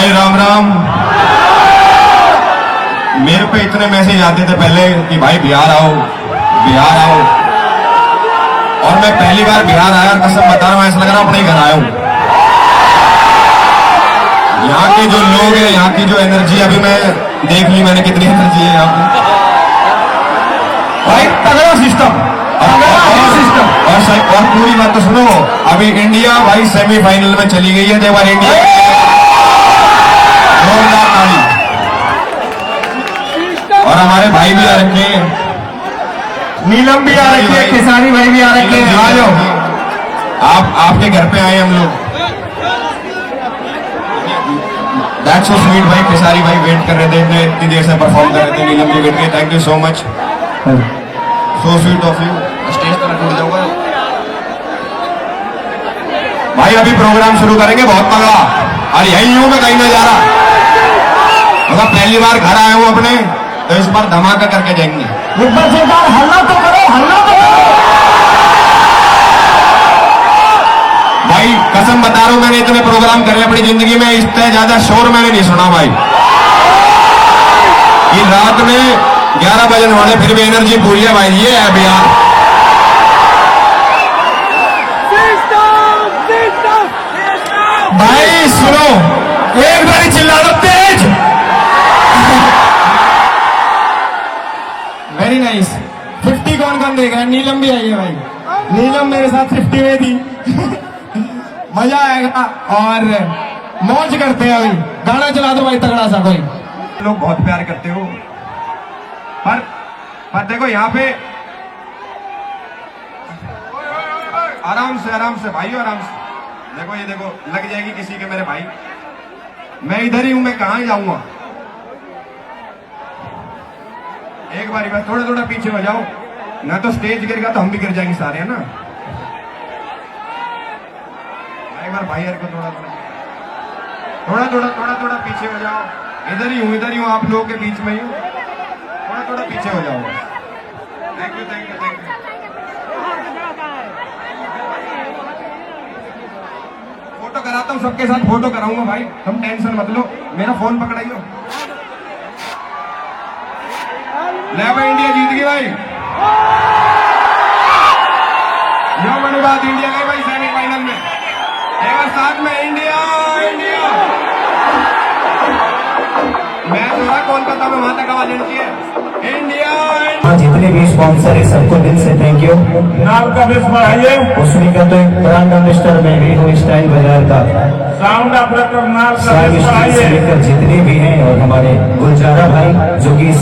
भाई राम राम। मेरे पे इतने मैसेज आते थे पहले कि भाई बिहार आओ बिहार आओ, और मैं पहली बार बिहार आया, कसम बता रहा हूं ऐसा लग रहा अपने ही घर आया हूं। यहाँ के जो लोग हैं, यहाँ की जो एनर्जी, अभी मैं देख ली मैंने कितनी एनर्जी है यहाँ पे भाई, तगड़ा सिस्टम। और पूरी बात तो सुनो, अभी इंडिया भाई सेमीफाइनल में चली गई है। देवर इंडिया जोरदार ताली। और हमारे भाई भी आ रखे हैं, नीलम भी आ रखी है, किसानी भाई भी आ रखे हैं। आ जाओ, आपके घर पे आए हम लोग। दैट्स सो स्वीट भाई, किसानी भाई वेट कर रहे थे, इतनी देर से परफॉर्म कर रहे थे नीलम जी वेट के। Thank you so much, so sweet of you. Stage पर टूट जाऊंगा भाई। अभी प्रोग्राम शुरू करेंगे बहुत तगड़ा, और यही हूं मैं, कहीं ना जा रहा। अगर पहली बार घर आया हूं अपने, तो इस बार धमाका करके जाएंगे। एक बार जोरदार हल्ला तो करो, हल्ला तो करो भाई। कसम बता रहा हूं, मैंने इतने प्रोग्राम करे अपनी जिंदगी में, इससे ज्यादा शोर मैंने नहीं सुना भाई। ये रात में 11 बजने वाले, फिर भी एनर्जी पूरी है भाई। ये है बिहार भाई। सुनो, एक बारी चिल्ला दो तेज। Very nice. 50 कौन कौन देगा? नीलम भी आई है भाई, नीलम मेरे साथ 50 में थी। मजा आएगा और मौज करते हैं। अभी गाना चला दो भाई तगड़ा सा कोई। लोग बहुत प्यार करते हो, पर देखो यहाँ पे आराम से भाई, आराम से देखो। ये देखो, लग जाएगी किसी के मेरे भाई। मैं इधर ही हूं, मैं कहां जाऊंगा। एक बारी बस थोड़ा थोड़ा पीछे हो जाओ, ना तो स्टेज गिरेगा तो हम भी गिर जाएंगे सारे, है ना। एक बार भाई यार को थोड़ा पीछे हो जाओ। इधर ही हूं आप लोगों के बीच में ही हूं, थोड़ा पीछे हो जाओ। Thank you. फोटो कराता हूँ सबके साथ, फोटो कराऊंगा भाई, तुम टेंशन मत लो। मेरा फोन पकड़ाइयो। ले भाई, इंडिया जीत गई भाई। यो मनी बात, इंडिया गई भाई सेमीफाइनल में। एक बार साथ में इंडिया। मैच हो रहा कोलकाता में, वहां तक आवाज उठती है इंडिया। जितने भी स्पॉन्सर है सबको दिल से थैंक यू। नाम का बेस बढ़ाइए। उसमें का तो एक ब्रांड एम्बेसडर में भी हूँ स्टाइल बाजार का। साउंड ऑपरेटर नाम का बेस बढ़ाइए। लेकर जितने भी हैं, और हमारे गुलजारा भाई जो कि इस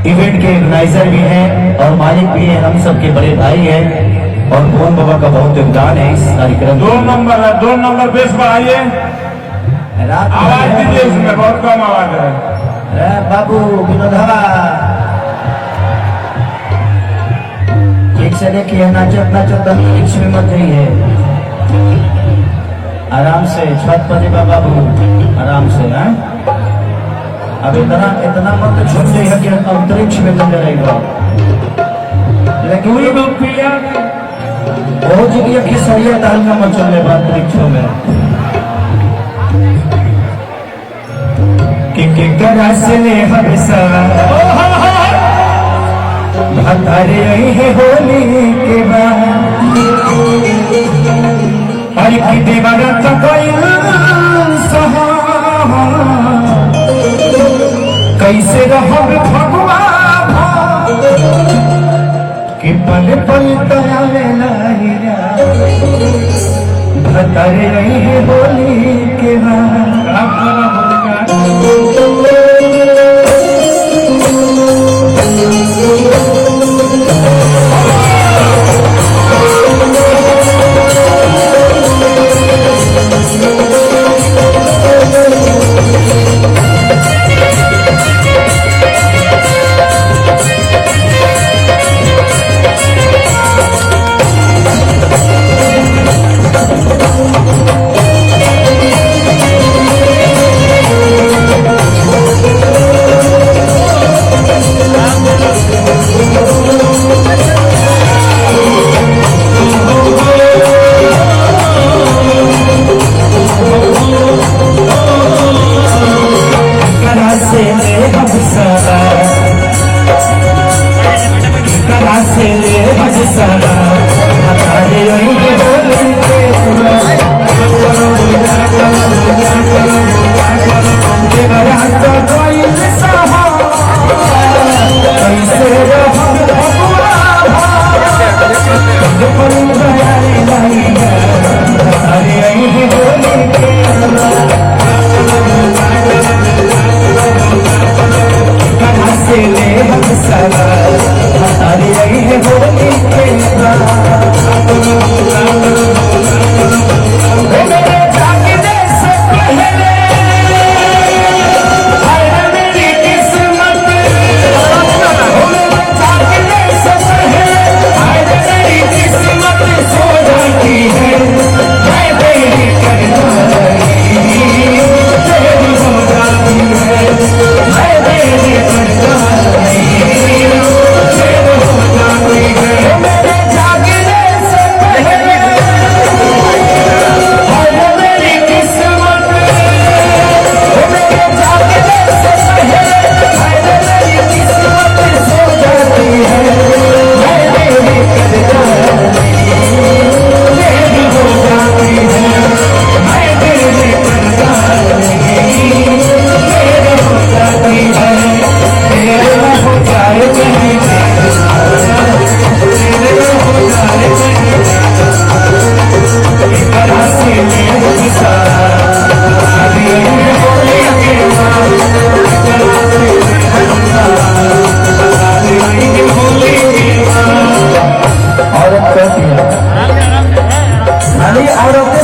इवेंट के ऑर्गेनाइजर भी हैं और मालिक भी हैं, हम सबके बड़े भाई हैं, और भोन बाबा का बहुत योगदान है इस कार्यक्रम। 2 नंबर बेस बढ़ाइए, आवाज दीजिए, इसमें बहुत कम आवाज है। बाबू विनोदवा ठीक से देखिए, नाचत रिक्श में मत जाइए, आराम से छत पर बाबू, आराम से। अब इतना मत छूट जाइए कि अंतरिक्ष में चल रहेगा। लेकिन बहुत जगह खिसरिया दाल का मत चल रहा अंतरिक्षों में। कि करा से ले हमेशा भतारे है होली के बाद, हर की दीवार कोई कैसे रहो भगवान कि पल पल तयारे भतारे है होली के बाद।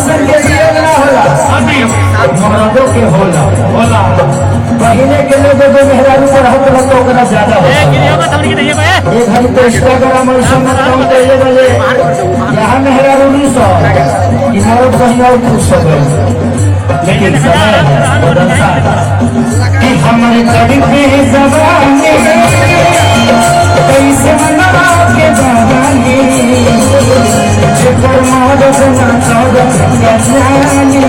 ऐसा के लिए ना होला मर्दों के होला बोला पहले के लोग जो मेहरारू पर हक लगता ओकरा ज्यादा होता ये घड़ी तो इंस्टाग्राम और सब में काम तो ये बजे यहाँ मेहरारू नहीं सो कि मर्द कहीं और खुश हो गए लेकिन समय बदलता कि हमारे कड़ी पे जबानी कैसे मना के जबानी जिपर मौत ना चौदह जानी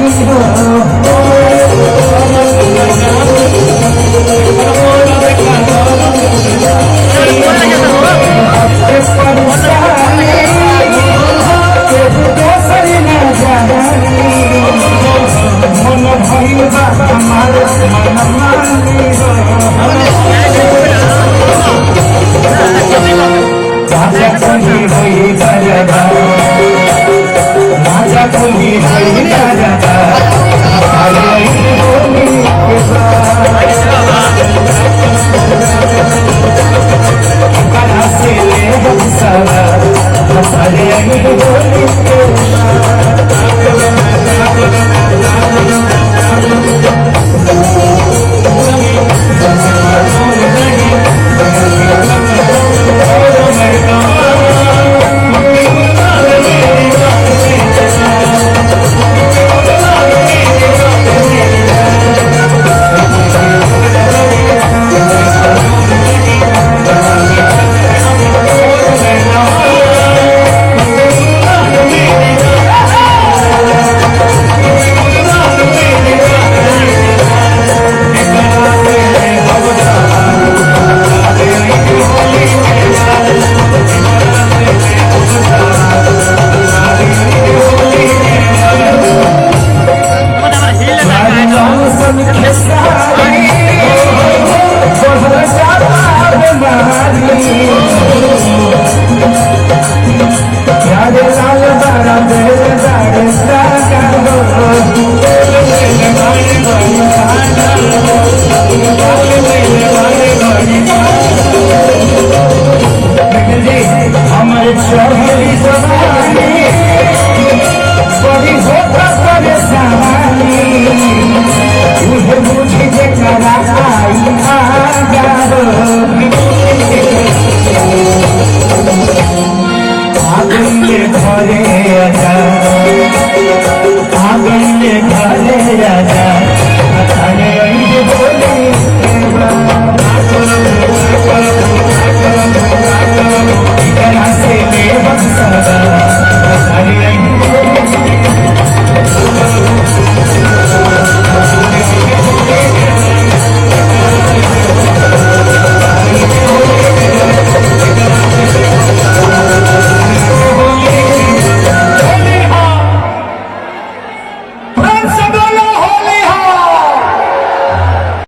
हमारे मन मानी राजा कोई हुई राजा राजा कोई हुई राजा से ले हम सारा हमारे बोली के